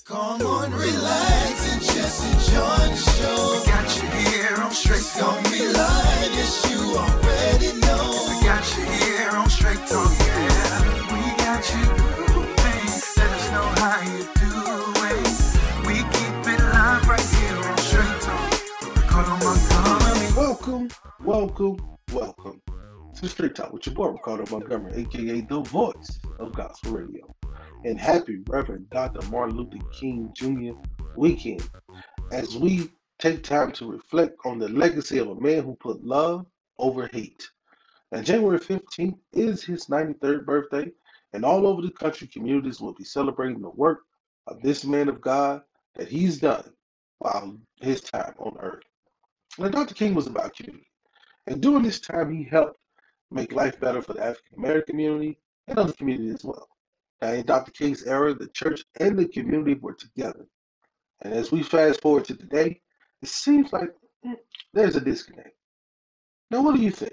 Come on, relax and just enjoy the show. We got you here on Straight Talk. Don't be lying, yes, you already know. We got you here on Straight Talk, yeah. We got you grooving. Let us know how you doing. We keep it live right here on Straight Talk. Riccardo Montgomery. Welcome to Straight Talk with your boy Riccardo Montgomery, aka the voice of gospel radio. And happy Reverend Dr. Martin Luther King Jr. weekend as we take time to reflect on the legacy of a man who put love over hate. And January 15th is his 93rd birthday, and all over the country, communities will be celebrating the work of this man of God that he's done while his time on earth. Now, Dr. King was about community, and during this time, he helped make life better for the African American community and other communities as well. Now, in Dr. King's era, the church and the community were together. And as we fast forward to today, it seems like there's a disconnect. Now, what do you think?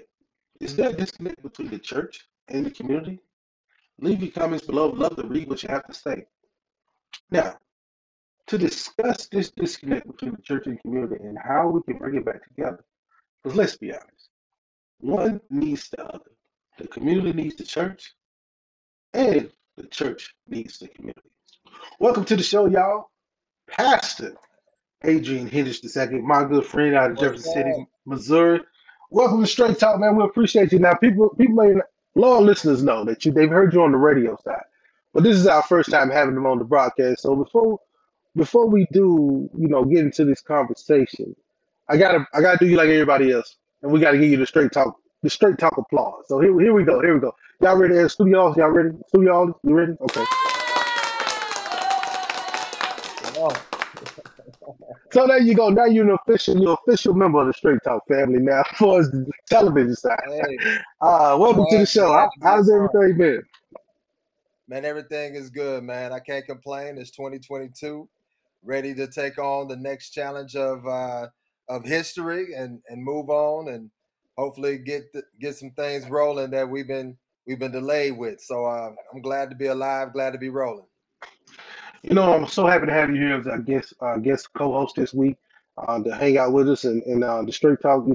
Is there a disconnect between the church and the community? Leave your comments below. I'd love to read what you have to say. Now, to discuss this disconnect between the church and community and how we can bring it back together, because let's be honest, one needs the other. The community needs the church, and the church needs the community. Welcome to the show, y'all. Pastor Adrian Hendricks II, my good friend out of Jefferson City, Missouri. Welcome to Straight Talk, man. We appreciate you. Now, people may not, long listeners know that they've heard you on the radio side, but this is our first time having them on the broadcast. So before we do, get into this conversation, I gotta do you like everybody else, and we gotta give you the straight talk applause. So here we go. Y'all ready? Studio, y'all ready? Studio, you ready? Okay. So there you go. Now you're an official member of the Straight Talk family now, as far as the television side. Hey, welcome to the show. How's everything been? man, everything is good, man. I can't complain. It's 2022, ready to take on the next challenge of history and move on and hopefully get some things rolling that we've been delayed with. So I'm glad to be alive, glad to be rolling. I'm so happy to have you here as our guest co-host this week to hang out with us and the Straight Talk.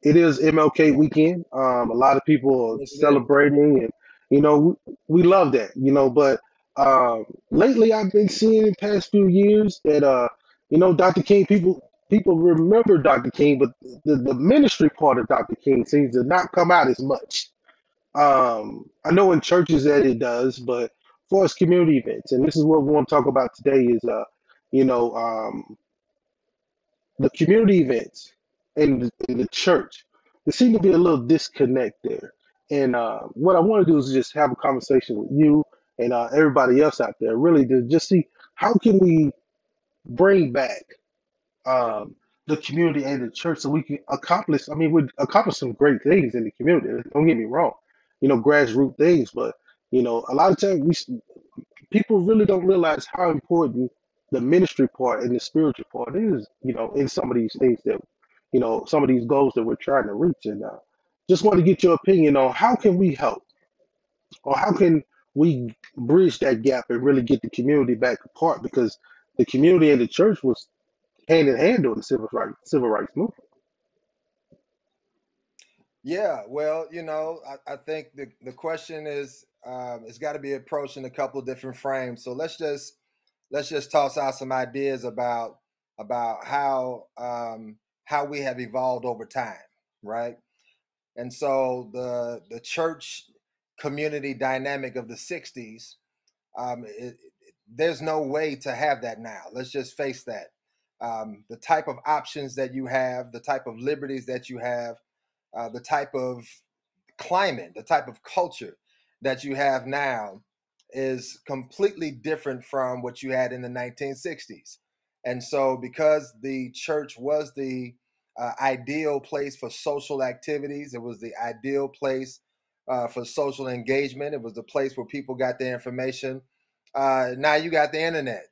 It is MLK weekend. A lot of people are celebrating, and we love that. But lately I've been seeing in the past few years that Dr. King, people remember Dr. King, but the ministry part of Dr. King seems to not come out as much. I know in churches that it does, but for us community events, and this is what we want to talk about today is, the community events and the church. There seems to be a little disconnect there. And what I want to do is just have a conversation with you and everybody else out there, really to just see how can we bring back the community and the church so we can accomplish. I mean, we accomplish some great things in the community. Don't get me wrong, grassroots things, but a lot of times people really don't realize how important the ministry part and the spiritual part is, in some of these things that, some of these goals that we're trying to reach. And just want to get your opinion on how can we help, or how can we bridge that gap and really get the community back apart, because the community and the church was hand in hand during the civil rights movement. Yeah, well, I think the question is it's got to be approached in a couple of different frames. So let's just toss out some ideas about how we have evolved over time, right? And so the church community dynamic of the 60s, there's no way to have that now. Let's just face that. The type of options that you have, the type of liberties that you have, the type of climate, the type of culture that you have now is completely different from what you had in the 1960s. And so because the church was the ideal place for social activities, it was the ideal place for social engagement, it was the place where people got their information. Now you got the internet.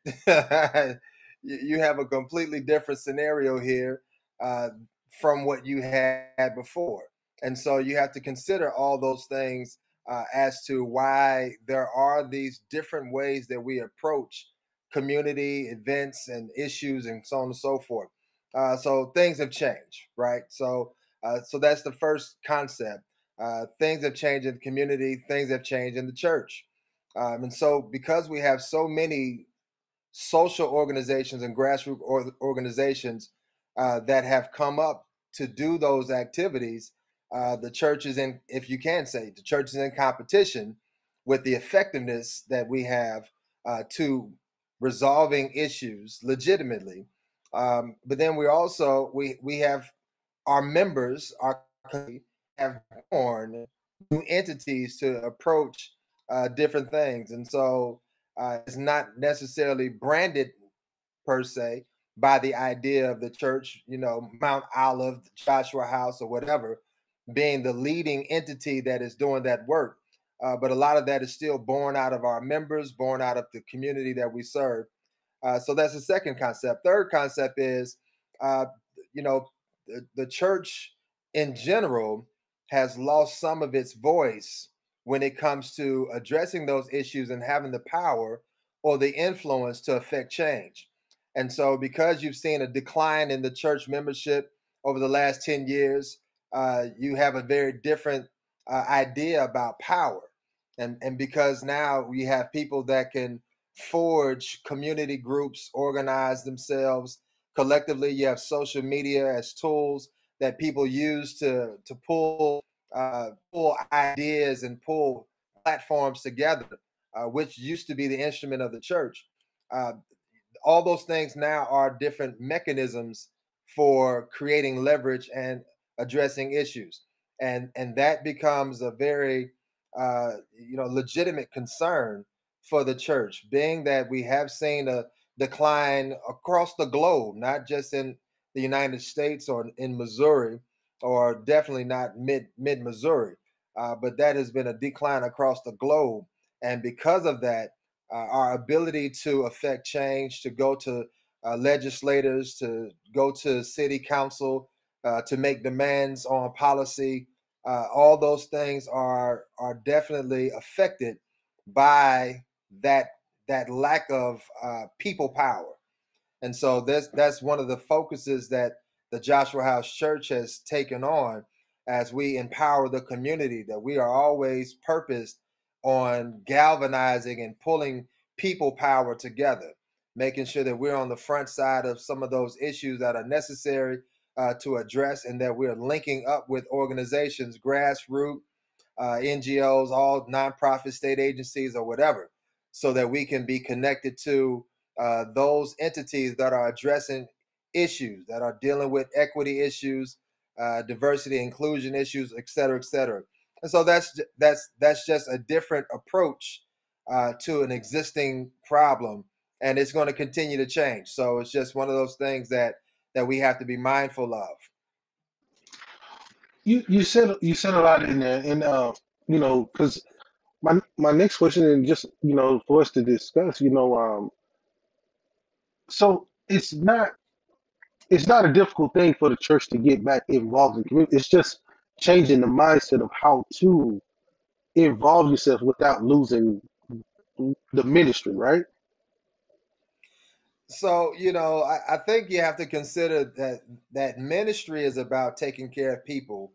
You have a completely different scenario here from what you had before. And so you have to consider all those things as to why there are these different ways that we approach community events and issues and so on and so forth. So things have changed, right? So that's the first concept. Things have changed in the community. Things have changed in the church. And so because we have so many social organizations and grassroots organizations that have come up to do those activities, the church is in, if you can say, the church is in competition with the effectiveness that we have to resolving issues legitimately. But then we have our members, our community, have born new entities to approach different things, and so it's not necessarily branded per se by the idea of the church, Mount Olive, Joshua House, or whatever, being the leading entity that is doing that work. But a lot of that is still born out of our members, born out of the community that we serve. So that's the second concept. Third concept is, uh, you know, the church in general has lost some of its voice when it comes to addressing those issues and having the power or the influence to affect change. And so, because you've seen a decline in the church membership over the last 10 years, you have a very different idea about power. And because now we have people that can forge community groups, organize themselves collectively. You have social media as tools that people use to pull ideas and pull platforms together, which used to be the instrument of the church. Uh, all those things now are different mechanisms for creating leverage and addressing issues, and that becomes a very legitimate concern for the church, being that we have seen a decline across the globe, not just in the United States or in Missouri, or definitely not mid Missouri, but that has been a decline across the globe. And because of that, our ability to affect change, to go to legislators, to go to city council, to make demands on policy, all those things are definitely affected by that lack of people power. And so that's one of the focuses that the Joshua House Church has taken on as we empower the community, that we are always purposed on galvanizing and pulling people power together, making sure that we're on the front side of some of those issues that are necessary to address, and that we're linking up with organizations, grassroots, NGOs, all nonprofit state agencies or whatever, so that we can be connected to those entities that are addressing issues, that are dealing with equity issues, diversity, inclusion issues, et cetera, et cetera. And so that's just a different approach to an existing problem, and it's going to continue to change. So it's just one of those things that we have to be mindful of. You said a lot in there, and because my next question, and just for us to discuss, so it's not a difficult thing for the church to get back involved in community. It's just changing the mindset of how to involve yourself without losing the ministry, right? So, I think you have to consider that ministry is about taking care of people Mhm.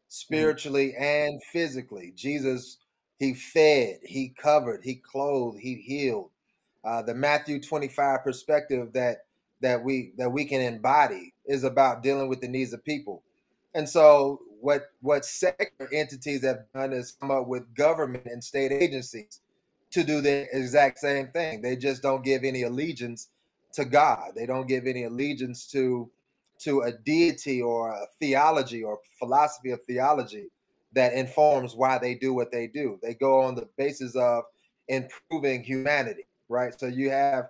spiritually and physically. Jesus, he fed, he covered, he clothed, he healed. The Matthew 25 perspective that we can embody is about dealing with the needs of people. And so what secular entities have done is come up with government and state agencies to do the exact same thing. They just don't give any allegiance to God. They don't give any allegiance to a deity or a theology or philosophy of theology that informs why they do what they do. They go on the basis of improving humanity, right? So you have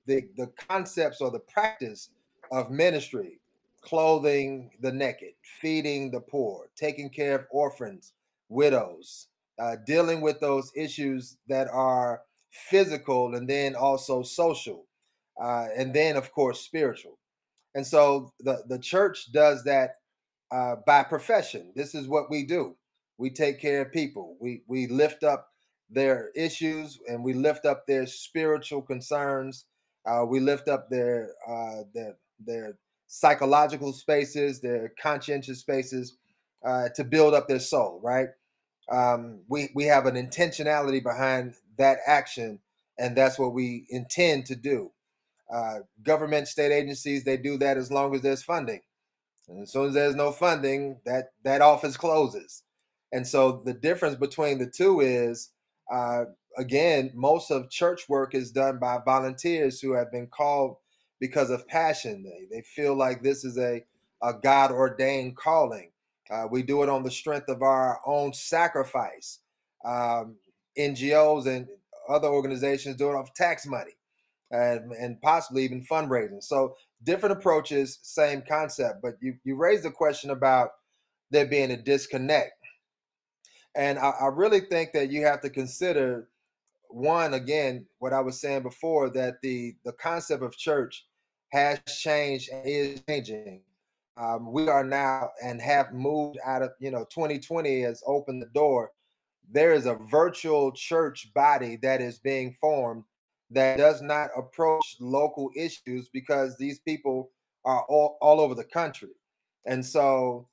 the concepts or the practice of ministry, clothing the naked, feeding the poor, taking care of orphans, widows, dealing with those issues that are physical and then also social, and then of course spiritual. And so the church does that by profession. This is what we do. We take care of people. We lift up their issues, and we lift up their spiritual concerns. We lift up their psychological spaces, their conscientious spaces, to build up their soul. Right? We have an intentionality behind that action, and that's what we intend to do. Government, state agencies, they do that as long as there's funding. And as soon as there's no funding, that office closes. And so the difference between the two is, uh, again, most of church work is done by volunteers who have been called because of passion. They feel like this is a God ordained calling. We do it on the strength of our own sacrifice. NGOs and other organizations do it off tax money, and possibly even fundraising. So different approaches, same concept. But you raised the question about there being a disconnect. And I really think that you have to consider, one, again, what I was saying before, that the concept of church has changed and is changing. We are now and have moved out of, 2020 has opened the door. There is a virtual church body that is being formed that does not approach local issues because these people are all over the country. And so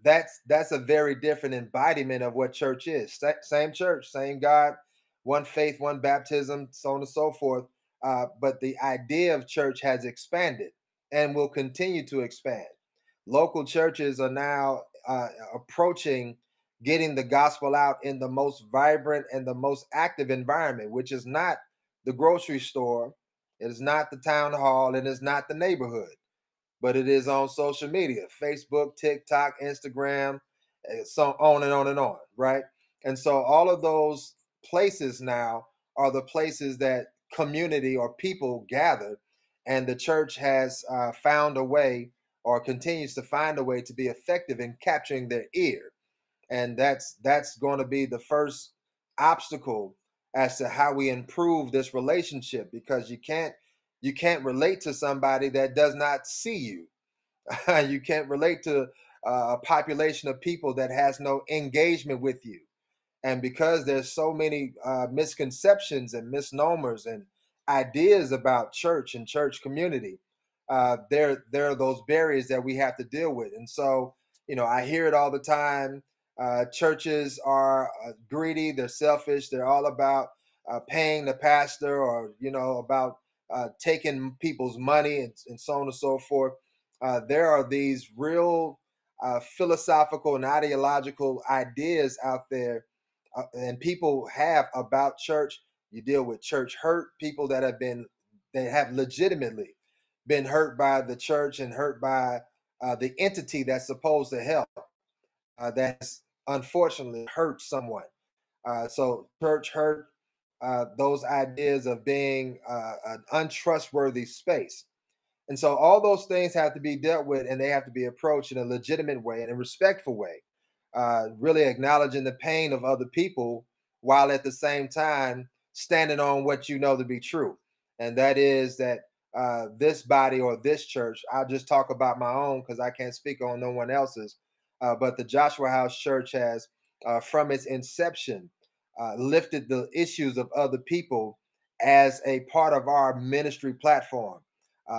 that's a very different embodiment of what church is. Same church, same God, one faith, one baptism, so on and so forth. But the idea of church has expanded and will continue to expand. Local churches are now approaching getting the gospel out in the most vibrant and the most active environment, which is not the grocery store, it is not the town hall, it is not the neighborhood, but it is on social media, Facebook, TikTok, Instagram, so on and on and on, right? And so all of those places now are the places that community or people gather, and the church has found a way, or continues to find a way, to be effective in capturing their ear. And that's going to be the first obstacle as to how we improve this relationship, because you can't relate to somebody that does not see you. You can't relate to a population of people that has no engagement with you. And because there's so many misconceptions and misnomers and ideas about church and church community, there are those barriers that we have to deal with. And so, I hear it all the time. Churches are greedy, they're selfish, they're all about paying the pastor, or about taking people's money, and so on and so forth. There are these real philosophical and ideological ideas out there, and people have about church. You deal with church hurt, people that have legitimately been hurt by the church and hurt by the entity that's supposed to help, that's unfortunately hurt someone. So church hurt, those ideas of being an untrustworthy space. And so all those things have to be dealt with, and they have to be approached in a legitimate way and a respectful way, really acknowledging the pain of other people, while at the same time standing on what you know to be true. And that is that this body, or this church, I'll just talk about my own because I can't speak on no one else's, but the Joshua House Church has, from its inception, lifted the issues of other people as a part of our ministry platform,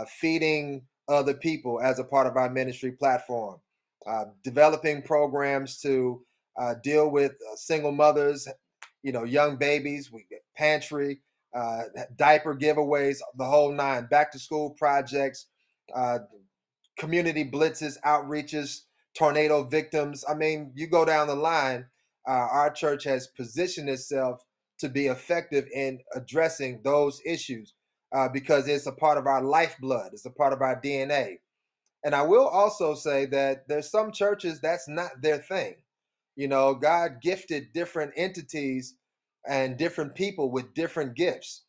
feeding other people as a part of our ministry platform, developing programs to deal with single mothers, young babies. We get pantry, diaper giveaways, the whole nine, back to school projects, uh, community blitzes, outreaches, tornado victims. I mean, you go down the line. Our church has positioned itself to be effective in addressing those issues, because it's a part of our lifeblood. It's a part of our DNA. And I will also say that there's some churches that's not their thing. God gifted different entities and different people with different gifts.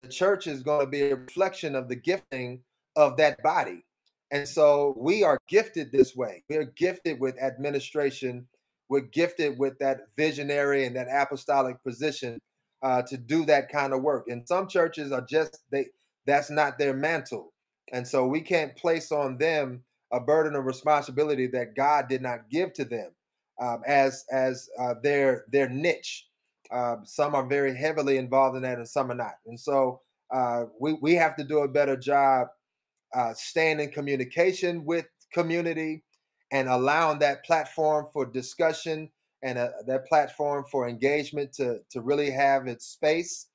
The church is going to be a reflection of the gifting of that body. And so we are gifted this way. We're gifted with administration. We're gifted with that visionary and that apostolic position, to do that kind of work. And some churches are that's not their mantle. And so we can't place on them a burden of responsibility that God did not give to them, as their niche. Some are very heavily involved in that, and some are not. And so we have to do a better job staying in communication with community and allowing that platform for discussion and that platform for engagement to really have its space.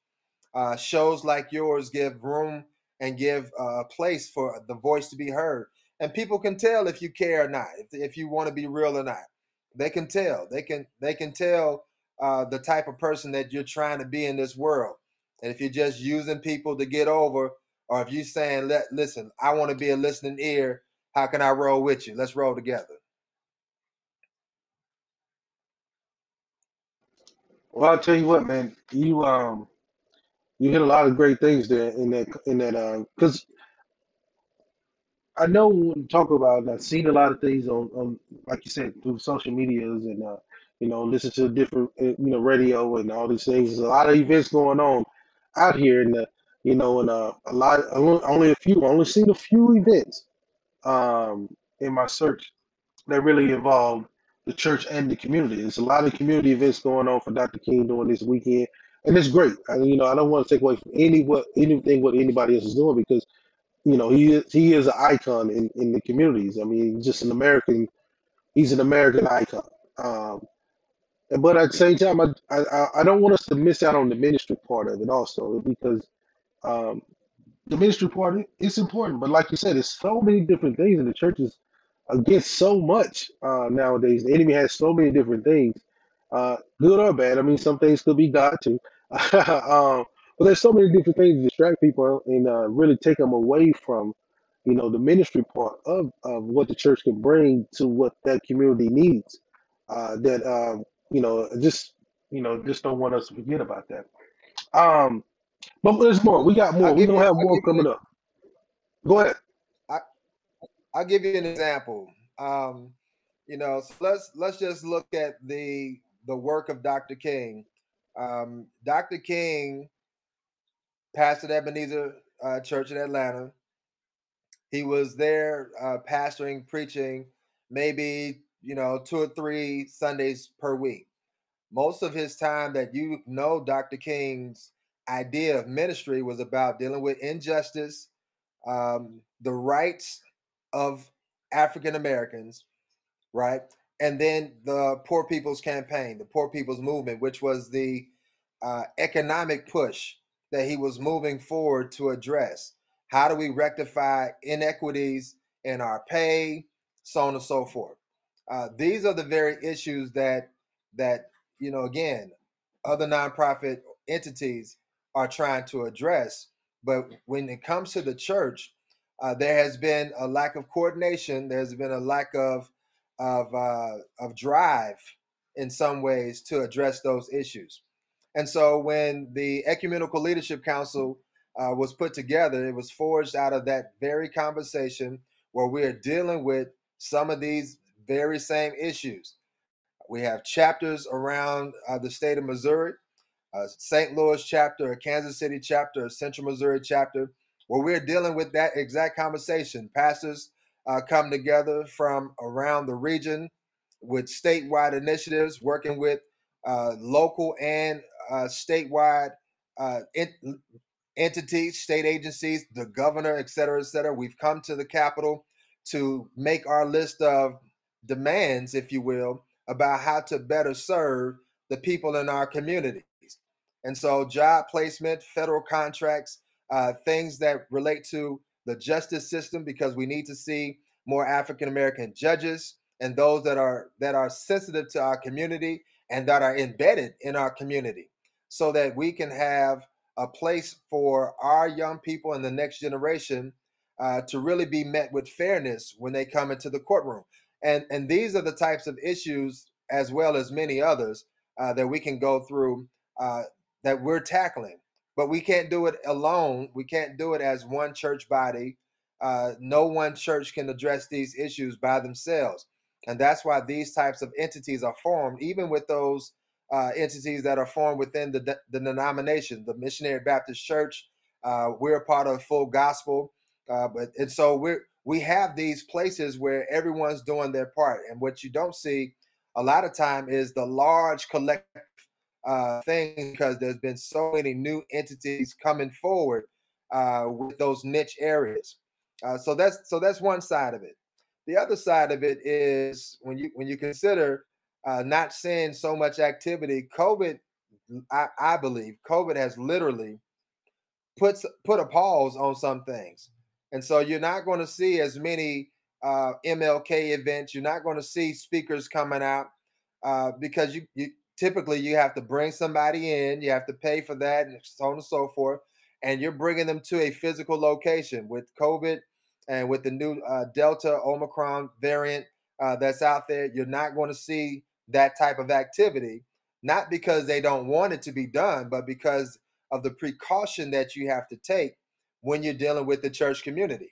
Shows like yours give room and give a place for the voice to be heard. And people can tell if you care or not, if you want to be real or not. They can tell. They can tell the type of person that you're trying to be in this world. And if you're just using people to get over, or if you're saying, listen, I want to be a listening ear, how can I roll with you? Let's roll together. Well, I'll tell you what, man. You hit a lot of great things there in that because I know when we talk about, I've seen a lot of things on like you said, through social medias and listen to different radio and all these things. There's a lot of events going on out here, and a lot, only a few, only seen a few events in my search that really involve the church and the community. There's a lot of community events going on for Dr. King during this weekend, and it's great. I don't want to take away from anything what anybody else is doing, because he is an icon in the communities. I mean, he's an American icon. Um, but at the same time, I don't want us to miss out on the ministry part of it also, because um, the ministry part it's important. But like you said, there's so many different things, and the church is against so much nowadays. The enemy has so many different things, good or bad. I mean, some things could be God too. But there's so many different things to distract people and really take them away from, the ministry part of what the church can bring to what that community needs. That just don't want us to forget about that. Um, but there's more. We got more. I'll We're give gonna you. have I'll more give you. coming up. Go ahead. I, I'll give you an example. So let's just look at the work of Dr. King. Dr. King pastored Ebenezer Church in Atlanta. He was there pastoring, preaching, maybe 2 or 3 Sundays per week. Most of his time that Dr. King's idea of ministry was about dealing with injustice, the rights of African Americans, right? And then the Poor People's Campaign, the Poor People's Movement, which was the economic push that he was moving forward to address. How do we rectify inequities in our pay, so on and so forth? These are the very issues that again, other nonprofit entities are trying to address. But when it comes to the church, there has been a lack of coordination. There's been a lack of drive in some ways to address those issues. And so when the Ecumenical Leadership Council was put together, it was forged out of that very conversation where we are dealing with some of these very same issues. We have chapters around the state of Missouri, St. Louis chapter, a Kansas City chapter, a Central Missouri chapter, where we're dealing with that exact conversation. Pastors come together from around the region with statewide initiatives, working with local and statewide entities, state agencies, the governor, et cetera, et cetera. We've come to the Capitol to make our list of demands, if you will, about how to better serve the people in our communities. And so job placement, federal contracts, things that relate to the justice system, because we need to see more African American judges and those that are sensitive to our community and that are embedded in our community, so that we can have a place for our young people in the next generation to really be met with fairness when they come into the courtroom. And these are the types of issues, as well as many others, that we can go through that we're tackling. But we can't do it alone. We can't do it as one church body. No one church can address these issues by themselves. And that's why these types of entities are formed, even with those entities that are formed within the denomination, the Missionary Baptist Church. We're a part of Full Gospel. And so we have these places where everyone's doing their part. And what you don't see a lot of time is the large collective things because there's been so many new entities coming forward with those niche areas. So that's one side of it. The other side of it is when you consider not seeing so much activity, COVID. I believe COVID has literally put a pause on some things, and so you're not going to see as many MLK events. You're not going to see speakers coming out because you typically you have to bring somebody in, you have to pay for that, and so on and so forth, and you're bringing them to a physical location. With COVID and with the new Delta Omicron variant that's out there, you're not going to see that type of activity, not because they don't want it to be done, but because of the precaution that you have to take when you're dealing with the church community.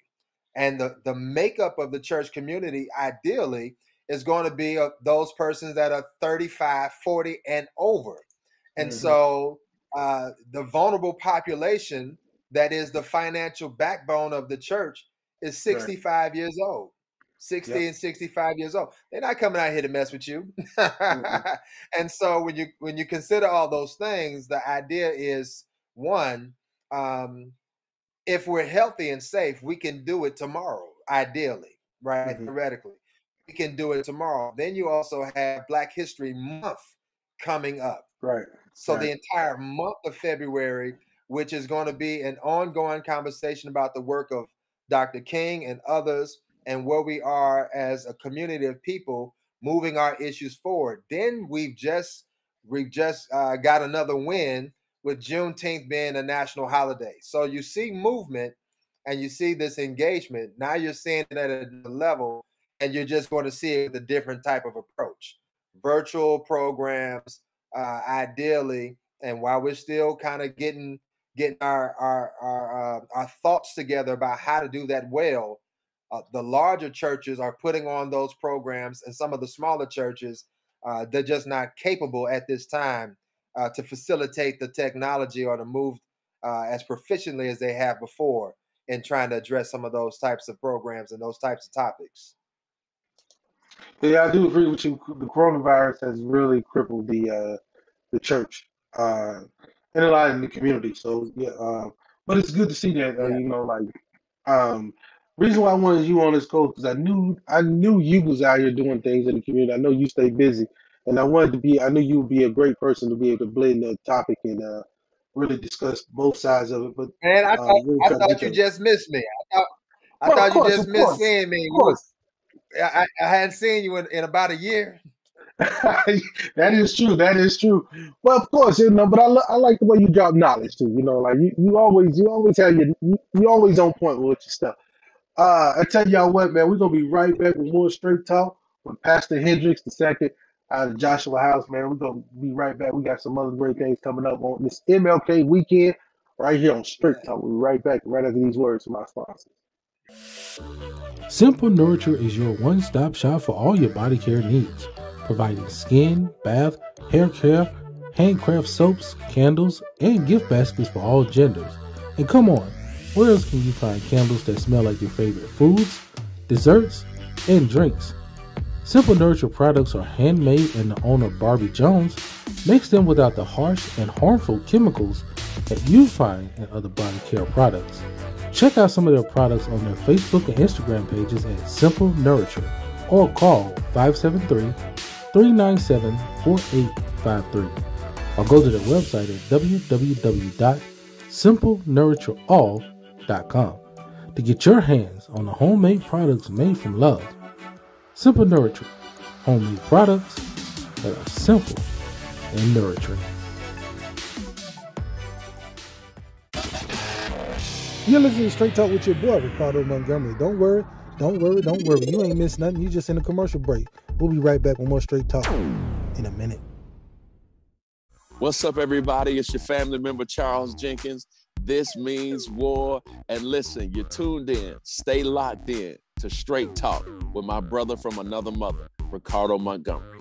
And the makeup of the church community, ideally, is going to be those persons that are 35, 40, and over. And so the vulnerable population that is the financial backbone of the church is 65 years old. 60 and 65 years old. They're not coming out here to mess with you. And so when you consider all those things, the idea is, one, if we're healthy and safe, we can do it tomorrow, ideally, right? Theoretically, we can do it tomorrow. Then you also have Black History Month coming up. Right. So the entire month of February, which is going to be an ongoing conversation about the work of Dr. King and others, and where we are as a community of people moving our issues forward. Then we've just got another win with Juneteenth being a national holiday. So you see movement and you see this engagement. Now you're seeing it at a level, and you're just going to see it with a different type of approach. Virtual programs, ideally, and while we're still kind of getting our thoughts together about how to do that well, the larger churches are putting on those programs, and some of the smaller churches, they're just not capable at this time to facilitate the technology or to move as proficiently as they have before in trying to address some of those types of programs and those types of topics. Yeah, I do agree with you. The coronavirus has really crippled the church and a lot in the community. So yeah, but it's good to see that. Reason why I wanted you on this coach because I knew you was out here doing things in the community. I know you stay busy, and I knew you would be a great person to be able to blend the topic and really discuss both sides of it. But man, I thought you just missed me. I thought you just missed seeing me. I hadn't seen you in about a year. That is true. That is true. Well, of course, but I like the way you drop knowledge too. Like you always have you always on point with your stuff. I tell y'all what, man, we're gonna be right back with more Straight Talk with Pastor Hendricks II out of Joshua House, man. We're gonna be right back. We got some other great things coming up on this MLK weekend right here on Straight Talk. We'll be right back right after these words from our sponsors. Simple Nurture is your one-stop shop for all your body care needs, providing skin, bath, hair care, handcraft soaps, candles, and gift baskets for all genders. And come on, where else can you find candles that smell like your favorite foods, desserts, and drinks? Simple Nurture products are handmade, and the owner, Barbie Jones, makes them without the harsh and harmful chemicals that you find in other body care products. Check out some of their products on their Facebook and Instagram pages at Simple Nurture, or call 573-397-4853, or go to their website at www.simplenurtureall.com to get your hands on the homemade products made from love. Simple Nurture, homemade products that are simple and nurturing. You're listening to Straight Talk with your boy, Riccardo Montgomery. Don't worry. You ain't missed nothing. You just in a commercial break. We'll be right back with more Straight Talk in a minute. What's up, everybody? It's your family member, Charles Jenkins. This means war. And listen, you're tuned in. Stay locked in to Straight Talk with my brother from another mother, Riccardo Montgomery.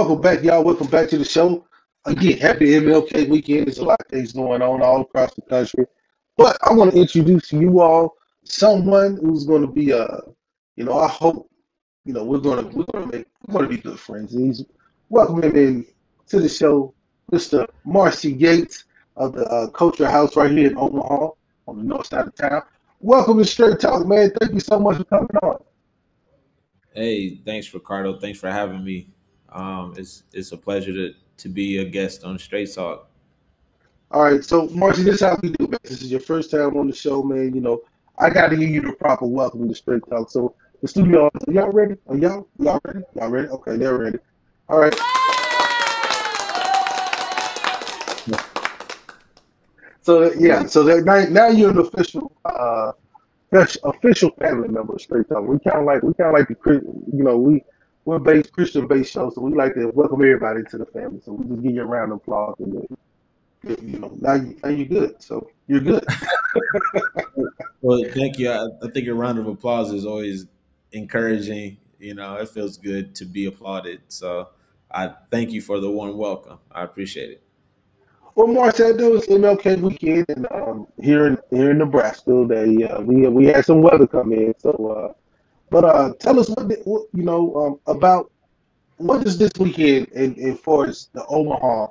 Welcome back, y'all. Welcome back to the show. Again, happy MLK weekend. There's a lot of things going on all across the country. But I want to introduce to you all someone who's going to be I hope, we're gonna be good friends. And he's welcoming in to the show, Mr. Marcy Yates of the Culture House right here in Omaha on the north side of town. Welcome to Straight Talk, man. Thank you so much for coming on. Hey, thanks, Ricardo. Thanks for having me. It's a pleasure to be a guest on Straight Talk. All right, so Marcy, this is how we do, man. This is your first time on the show, man. I got to give you the proper welcome to Straight Talk. So the studio, are y'all ready? Are y'all ready? Y'all ready? Okay, they're ready. All right. So yeah, so now you're an official family member of Straight Talk. We kind of like we're based Christian based show, so we like to welcome everybody to the family. So we just give you a round of applause, and now you're good. So you're good. Well, thank you. I think a round of applause is always encouraging. It feels good to be applauded. So I thank you for the warm welcome. I appreciate it. Well, March I know it's MLK weekend, and here in Nebraska, we had some weather come in. So, tell us about what is this weekend in far as the Omaha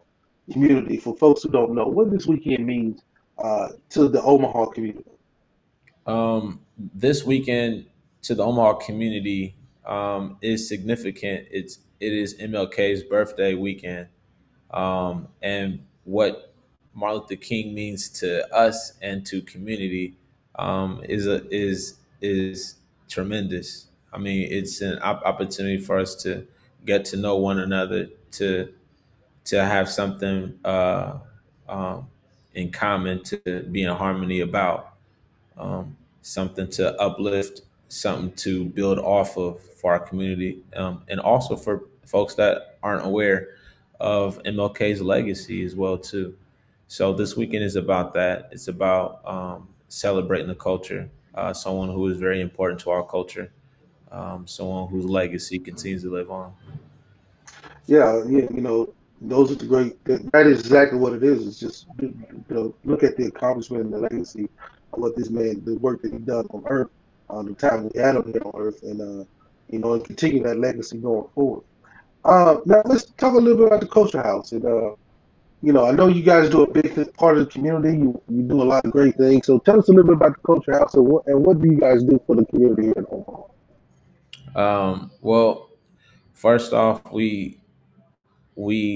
community for folks who don't know what this weekend means to the Omaha community. This weekend to the Omaha community is significant. It is MLK's birthday weekend, and what Martin Luther King means to us and to community is tremendous. I mean, it's an opportunity for us to get to know one another, to have something in common, to be in harmony about, something to uplift, something to build off of for our community, and also for folks that aren't aware of MLK's legacy as well too. So this weekend is about that. It's about celebrating the culture, someone who is very important to our culture, someone whose legacy continues to live on. Yeah, those are the great. That is exactly what it is. It's just look at the accomplishment and the legacy of what this man, the work that he done on Earth, the time we had him here on Earth, and continue that legacy going forward. Now let's talk a little bit about the Culture House, and I know you guys do a big part of the community. You do a lot of great things. So tell us a little bit about the Culture House and what do you guys do for the community here in Omaha? Well, first off, we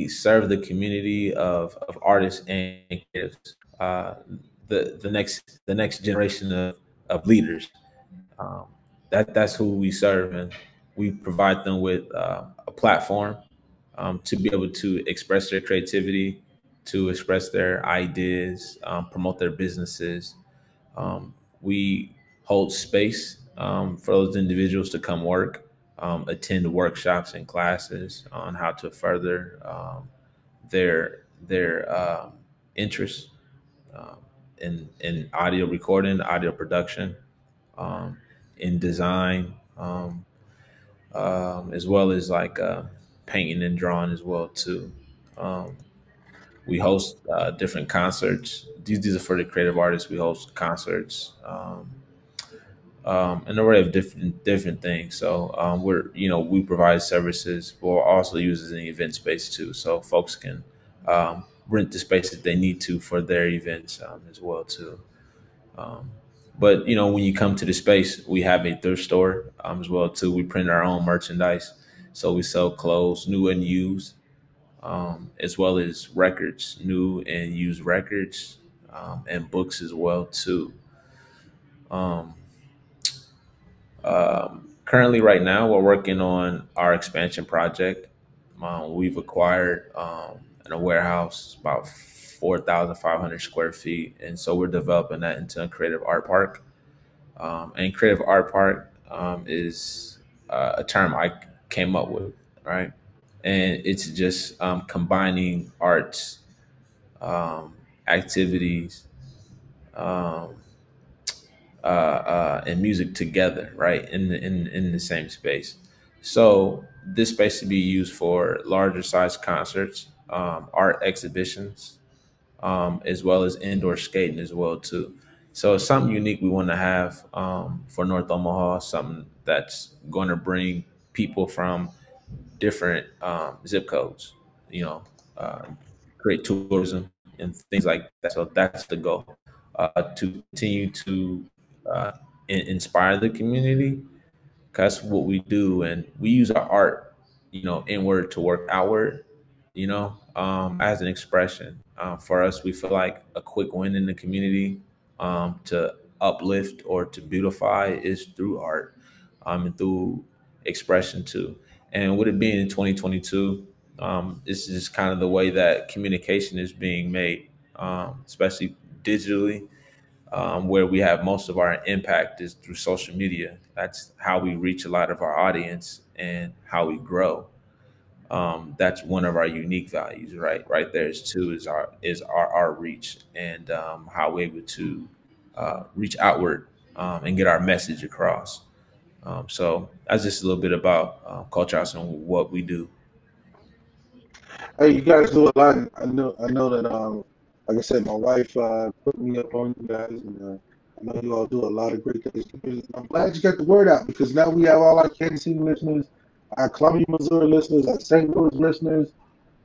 serve the community of artists and creatives, the next generation of leaders. Um, that's who we serve, and we provide them with a platform to be able to express their creativity, to express their ideas, promote their businesses. We hold space for those individuals to come work, attend workshops and classes on how to further their interests in audio recording, audio production, in design, as well as like painting and drawing as well too. Um, we host different concerts. These are for the creative artists. We host concerts, an array of different things. So we provide services, but we're also used as an event space too. So folks can rent the space that they need to for their events as well too. Um, but when you come to the space, we have a thrift store as well too. We print our own merchandise, so we sell clothes, new and used, as well as records, new and used records, and books as well too. Um, Currently, right now, we're working on our expansion project. We've acquired in a warehouse about 4,500 square feet, and so we're developing that into a creative art park. And creative art park is a term I came up with, right? And it's just combining arts, activities, um, and music together, right, in the same space. So this space to be used for larger size concerts, art exhibitions, as well as indoor skating as well too. So it's something unique we want to have for North Omaha, something that's going to bring people from different zip codes, you know, uh, create tourism and things like that. So that's the goal, to continue to inspire the community. 'Cause that's what we do, and we use our art, inward to work outward, as an expression. For us, we feel like a quick win in the community, to uplift or to beautify is through art, and through expression too. And with it being in 2022, this is kind of the way that communication is being made, especially digitally, where we have most of our impact is through social media. That's how we reach a lot of our audience and how we grow. That's one of our unique values, right? Right there is two is our reach, and how we're able to reach outward, and get our message across. So that's just a little bit about Culture House and what we do. Hey, you guys do a lot. I know that like I said, my wife put me up on you guys, and I know you all do a lot of great things. I'm glad you got the word out because now we have all our Kansas City listeners, our Columbia, Missouri listeners, our St. Louis listeners,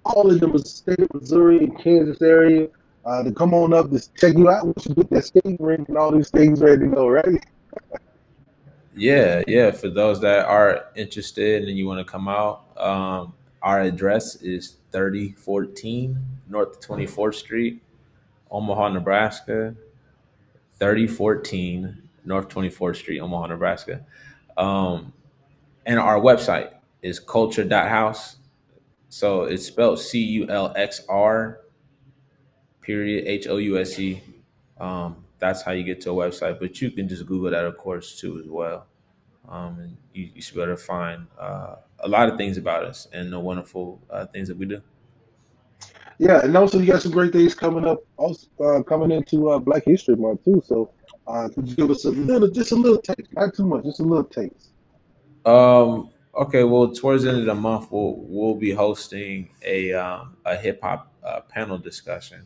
all of the state of Missouri and Kansas area to come on up to check you out once you get that skating rink and all these things ready to go, right? Yeah, yeah. For those that are interested and you want to come out, our address is 3014 North 24th Street, Omaha, Nebraska. 3014 North 24th Street, Omaha, Nebraska. Um, and our website is culture.house. So it's spelled CULXR period HOUSE. That's how you get to a website, but you can just Google that, of course, too, as well. And you should be able to find a lot of things about us and the wonderful things that we do. Yeah, and also you got some great things coming up, also coming into Black History Month too. So could you give us just a little taste, not too much, just a little taste? Okay, well, towards the end of the month, we'll be hosting a hip hop panel discussion.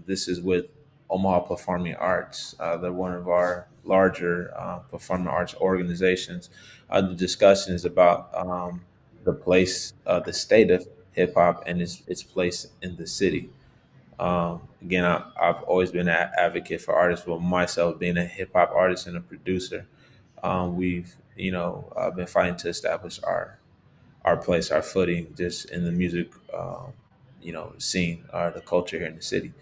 This is with Omaha Performing Arts. They're one of our larger performing arts organizations. The discussion is about the state of hip hop and its place in the city. Again, I've always been an advocate for artists, but myself being a hip hop artist and a producer, we've been fighting to establish our place, our footing, just in the music, scene, or the culture here in the city.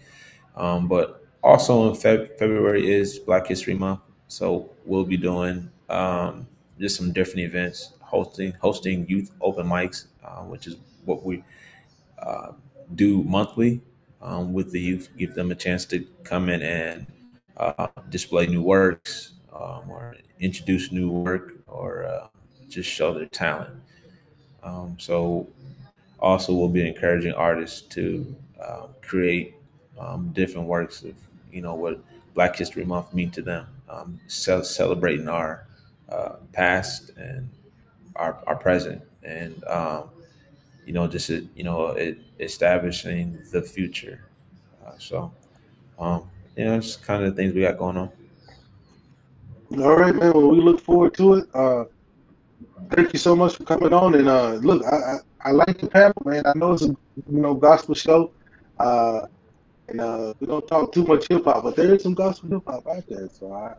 But also in February is Black History Month, so we'll be doing just some different events, hosting youth open mics, which is what we uh, do monthly with the youth, give them a chance to come in and display new works, or introduce new work, or just show their talent. So also we'll be encouraging artists to create different works of what Black History Month mean to them, celebrating our past and our present, and just establishing the future. So it's kind of the things we got going on. All right, man. Well, we look forward to it. Thank you so much for coming on. And look, I like the panel, man. I know it's a gospel show, uh, and we don't talk too much hip hop, but there is some gospel hip hop out there. So I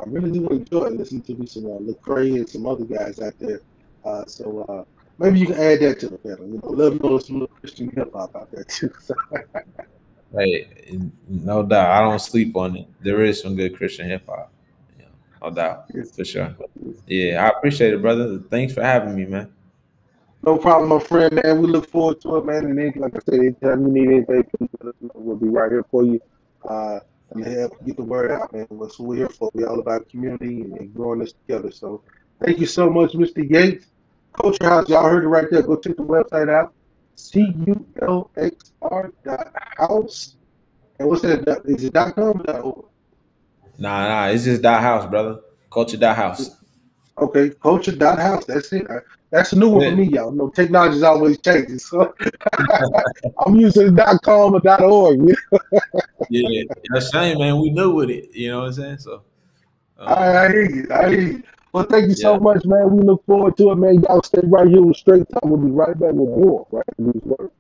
really do enjoy listening to me some Lecrae and some other guys out there. So maybe you can add that to the panel. Let them know there's some little Christian hip hop out there too. So, Hey, no doubt, I don't sleep on it. There is some good Christian hip hop, no doubt, yes, for sure. yes. Yeah, I appreciate it, brother. Thanks for having me, man. No problem, my friend, man. We look forward to it, man. And then, like I said, anytime you need anything, please let us know. We'll be right here for you. Uh, and help get the word out, man. That's what we're here for. We're all about community and growing this together. So thank you so much, Mr. Yates. Culture House, y'all heard it right there. Go check the website out. CULXR.house. And what's that? Is it .com or .org? Nah, it's just dot house, brother. Culture dot house. Okay, culture.house. That's it. That's a new one for Yeah. me, y'all. You know, technology is always changing, so I'm using .com or .org. Yeah, that's same, man. We new with it. You know what I'm saying? So, I hear you. I hear you. Well, thank you so yeah. much, man. We look forward to it, man. Y'all stay right here with Straight Talk. We'll be right back with more right after these words.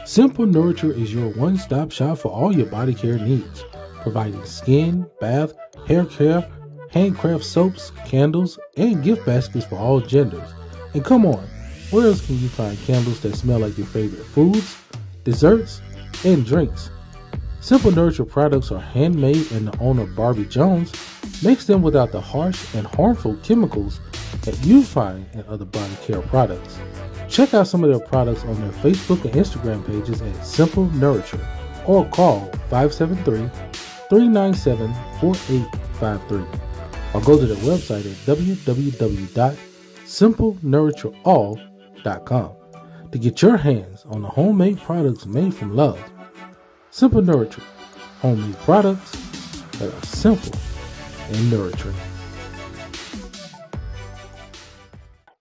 Simple Nurture is your one-stop shop for all your body care needs, providing skin, bath, hair care, handcraft soaps, candles, and gift baskets for all genders. And come on, where else can you find candles that smell like your favorite foods, desserts, and drinks? Simple Nurture products are handmade and the owner, Barbie Jones, makes them without the harsh and harmful chemicals that you find in other body care products. Check out some of their products on their Facebook and Instagram pages at Simple Nurture or call 573-397-4853 or go to their website at www.simplenurtureall.com to get your hands on the homemade products made from love. Simple Nurture, homemade products that are simple and nurturing.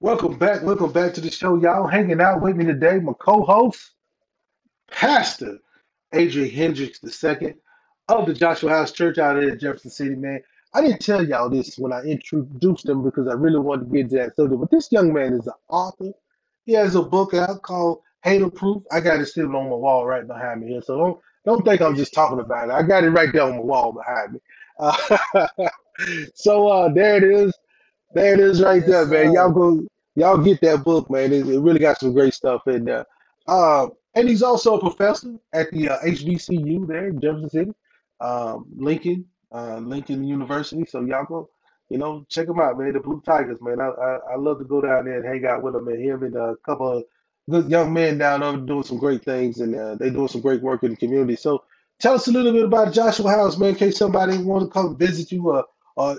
Welcome back to the show, y'all. Hanging out with me today, my co-host, Pastor Adrian Hendricks II of the Joshua House Church out there in Jefferson City, man. I didn't tell y'all this when I introduced him because I really wanted to get to that subject, but this young man is an author. He has a book out called Hater Proof. I got it sitting on my wall right behind me here, so don't think I'm just talking about it. I got it right there on the wall behind me. There it is. There it is right Yes, there, man. sir. Y'all get that book, man. It really got some great stuff in there. And he's also a professor at the HBCU there in Jefferson City, Lincoln University. So y'all go, check him out, man. The Blue Tigers, man. I love to go down there and hang out with him and him and a couple of good young men down there doing some great things, and they doing some great work in the community. So tell us a little bit about Joshua House, man, in case somebody want to come visit you or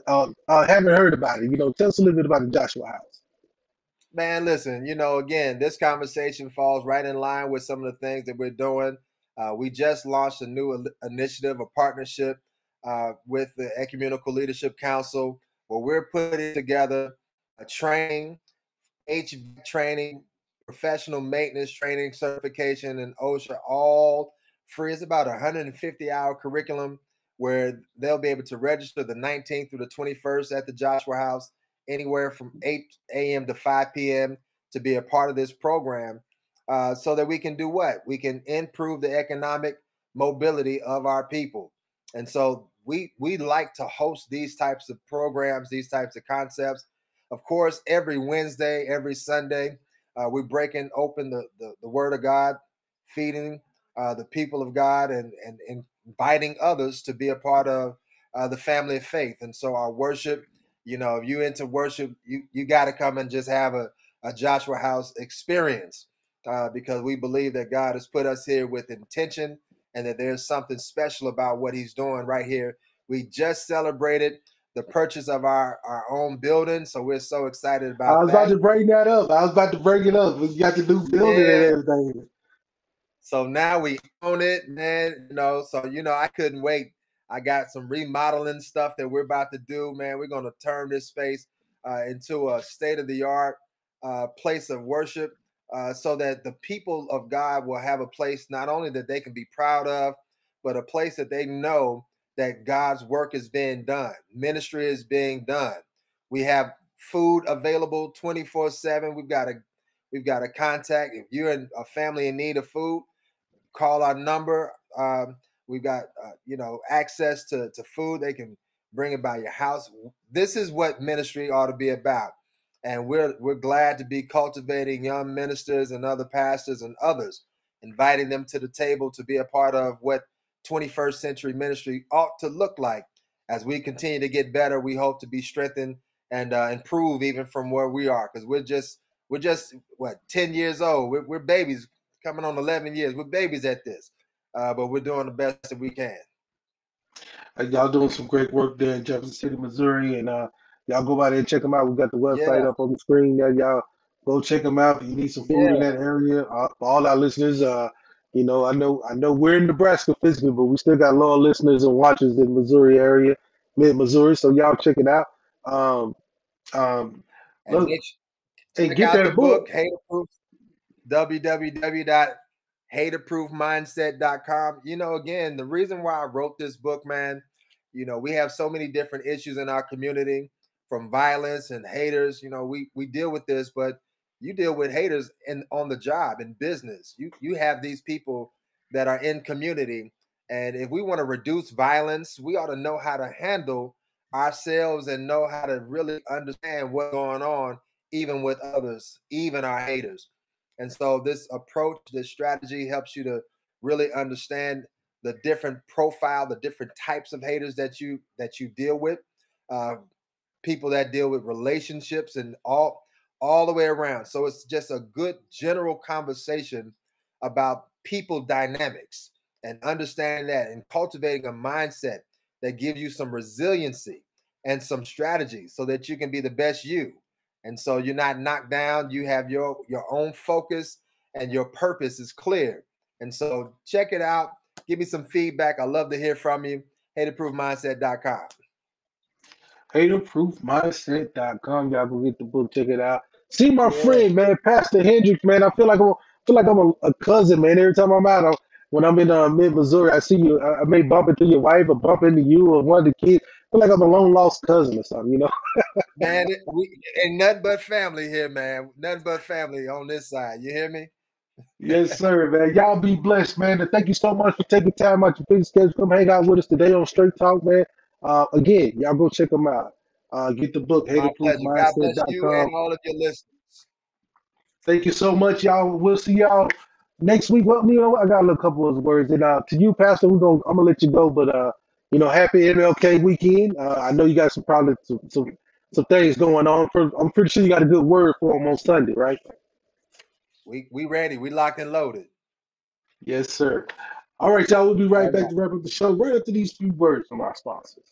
haven't heard about it. Tell us a little bit about the Joshua House. Man, listen, again, this conversation falls right in line with some of the things that we're doing. We just launched a new initiative, a partnership with the Ecumenical Leadership Council, where we're putting together a training, HVAC training, professional maintenance training, certification, and OSHA, all free. It's about a 150-hour curriculum where they'll be able to register the 19th through the 21st at the Joshua House, anywhere from 8 a.m. to 5 p.m. to be a part of this program, so that we can do what? We can improve the economic mobility of our people. And so we like to host these types of programs, these types of concepts. Of course, every Wednesday, every Sunday, we're breaking open the Word of God, feeding the people of God, and inviting others to be a part of the family of faith. And so our worship, if you into worship, you got to come and just have a Joshua House experience, because we believe that God has put us here with intention and that there's something special about what he's doing right here. We just celebrated the purchase of our own building, so we're so excited I about was about that. to bring that up. I was about to bring it up. We got the new building and Yeah. everything. So now we own it, man. So I couldn't wait. I got some remodeling stuff that we're about to do, man. We're going to turn this space into a state-of-the-art place of worship, so that the people of God will have a place not only that they can be proud of, but a place that they know that God's work is being done. Ministry is being done. We have food available 24/7. We've got a contact. If you're in a family in need of food, call our number. We've got access to food. They can bring it by your house. This is what ministry ought to be about, and we're glad to be cultivating young ministers and other pastors and others, inviting them to the table to be a part of what 21st century ministry ought to look like. As we continue to get better, we hope to be strengthened and improve even from where we are, because we're just what, 10 years old. We're babies coming on 11 years. We're babies at this, but we're doing the best that we can. Y'all doing some great work there in Jefferson City, Missouri, and y'all go by there and check them out. We got the website Yeah, up on the screen there. Y'all go check them out. If you need some food in yeah. that area, for all our listeners, I know we're in Nebraska physically, but we still got loyal listeners and watchers in Missouri area, mid Missouri. So y'all check it out. Um, um, And look, and check get out the that book. book, Hater Proof, www.haterproofmindset.com. Again, the reason why I wrote this book, man, we have so many different issues in our community, from violence and haters. We deal with this, but you deal with haters on the job, in business. You have these people that are in community. And if we want to reduce violence, we ought to know how to handle ourselves and know how to really understand what's going on, even with others, even our haters. And so this approach, this strategy helps you to really understand the different profile, the different types of haters that you deal with, people that deal with relationships and all the way around. So it's just a good general conversation about people dynamics and understanding that and cultivating a mindset that gives you some resiliency and some strategy so that you can be the best you. And so you're not knocked down. You have your own focus and your purpose is clear. And so check it out. Give me some feedback. I love to hear from you. Haterproofmindset.com. Haterproofmindset.com. Y'all go get the book, check it out. See my friend, man, Pastor Hendricks, man. I feel like I'm a cousin, man. Every time I'm out, when I'm in mid Missouri, I see you. I may bump into your wife or bump into you or one of the kids. I feel like I'm a long lost cousin or something, Man, we ain't nothing but family here, man. Nothing but family on this side. You hear me? Yes, sir, man. Y'all be blessed, man. And thank you so much for taking time out your busy schedule. Come hang out with us today on Straight Talk, man. Again, y'all go check them out. Get the book, My pleasure. God bless you haterproofmindset.com. and all of your listeners. Thank you so much, y'all. We'll see y'all next week. Well, I got a little couple of words. And to you, Pastor, I'm gonna let you go, but happy MLK weekend. I know you got some things going on. I'm pretty sure you got a good word for them on Sunday, right? We ready. We locked and loaded. Yes, sir. All right, y'all. We'll be right back to wrap up the show right after these few words from our sponsors.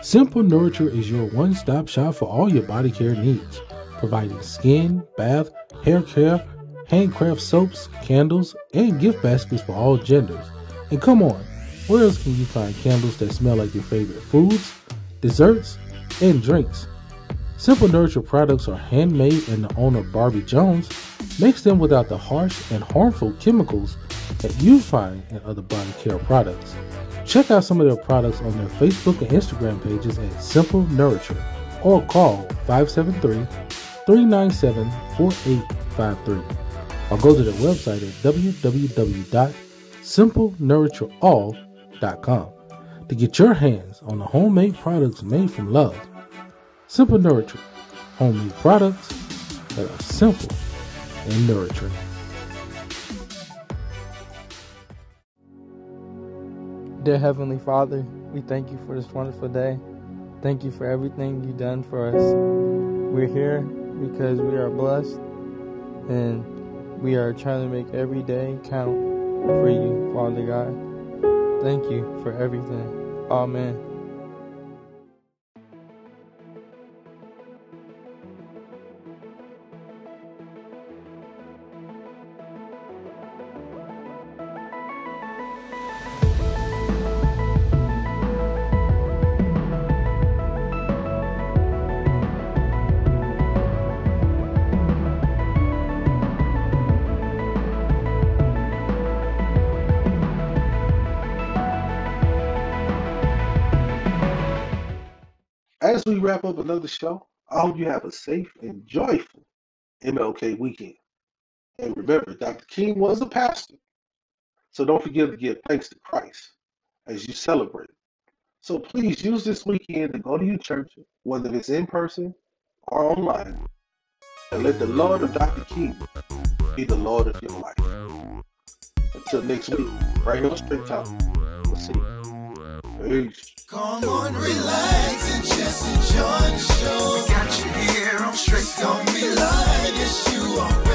Simple Nurture is your one-stop shop for all your body care needs, providing skin, bath, hair care, handcraft soaps, candles, and gift baskets for all genders. And come on, where else can you find candles that smell like your favorite foods, desserts, and drinks? Simple Nurture products are handmade, and the owner, Barbie Jones, makes them without the harsh and harmful chemicals that you find in other body care products. Check out some of their products on their Facebook and Instagram pages at Simple Nurture, or call 573-397-4853, or go to their website at www.simplenurtureall.com to get your hands on the homemade products made from love. Simple Nurture, homemade products that are simple and nurturing. Dear Heavenly Father, we thank you for this wonderful day. Thank you for everything you've done for us. We're here because we are blessed, and we are trying to make every day count for you, Father God. Thank you for everything. Amen. As we wrap up another show, I hope you have a safe and joyful MLK weekend. And remember, Dr. King was a pastor, so don't forget to give thanks to Christ as you celebrate. So please use this weekend to go to your church, whether it's in person or online, and let the Lord of Dr. King be the Lord of your life. Until next week, right here on Straight Talk, we'll see you. Peace. Come on, relax and just enjoy the show. We got you here on Straight Don't Be Lying. Yes, you are.